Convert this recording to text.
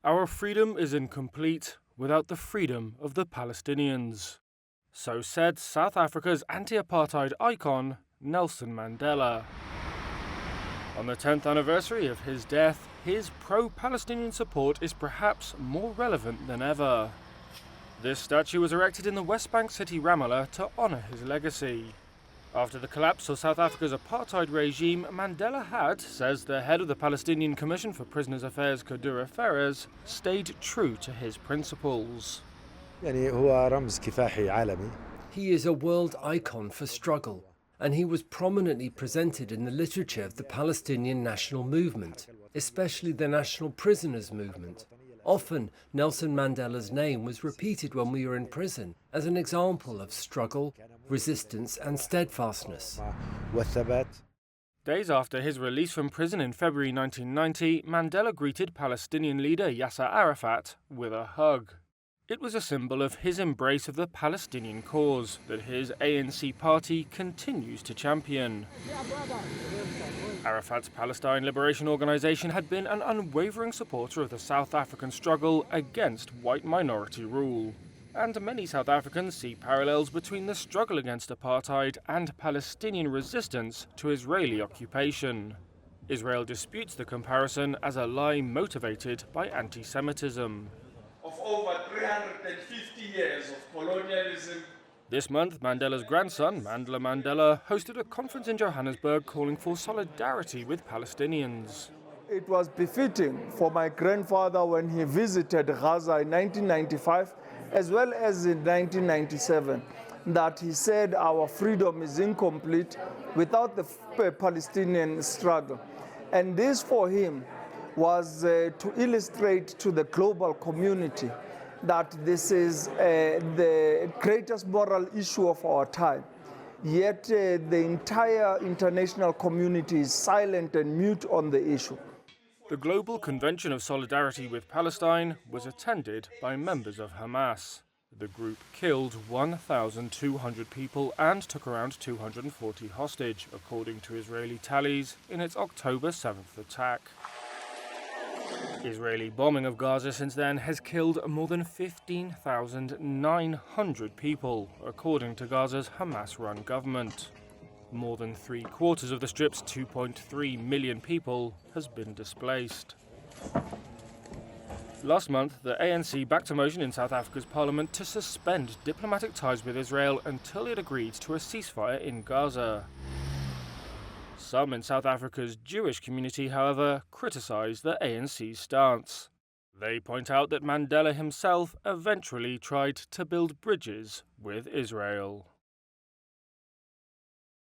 Our freedom is incomplete without the freedom of the Palestinians. So said South Africa's anti-apartheid icon, Nelson Mandela. On the 10th anniversary of his death, his pro-Palestinian support is perhaps more relevant than ever. This statue was erected in the West Bank city Ramallah to honour his legacy. After the collapse of South Africa's apartheid regime, Mandela had, says the head of the Palestinian Commission for Prisoners' Affairs, Kadura Ferez, stayed true to his principles. He is a world icon for struggle, and he was prominently presented in the literature of the Palestinian national movement, especially the National Prisoners Movement. Often, Nelson Mandela's name was repeated when we were in prison as an example of struggle, resistance and steadfastness. Days after his release from prison in February 1990, Mandela greeted Palestinian leader Yasser Arafat with a hug. It was a symbol of his embrace of the Palestinian cause that his ANC party continues to champion. Arafat's Palestine Liberation Organization had been an unwavering supporter of the South African struggle against white minority rule. And many South Africans see parallels between the struggle against apartheid and Palestinian resistance to Israeli occupation. Israel disputes the comparison as a lie motivated by anti-Semitism. Of over 350 years of colonialism. This month, Mandela's grandson, Mandela, hosted a conference in Johannesburg calling for solidarity with Palestinians. It was befitting for my grandfather when he visited Gaza in 1995, as well as in 1997, that he said our freedom is incomplete without the Palestinian struggle. And this for him was to illustrate to the global community that this is the greatest moral issue of our time. Yet the entire international community is silent and mute on the issue. The Global Convention of Solidarity with Palestine was attended by members of Hamas. The group killed 1,200 people and took around 240 hostage, according to Israeli tallies, in its October 7th attack. Israeli bombing of Gaza since then has killed more than 15,900 people, according to Gaza's Hamas-run government. More than three-quarters of the Strip's 2.3 million people has been displaced. Last month, the ANC backed a motion in South Africa's parliament to suspend diplomatic ties with Israel until it agreed to a ceasefire in Gaza. Some in South Africa's Jewish community, however, criticise the ANC's stance. They point out that Mandela himself eventually tried to build bridges with Israel.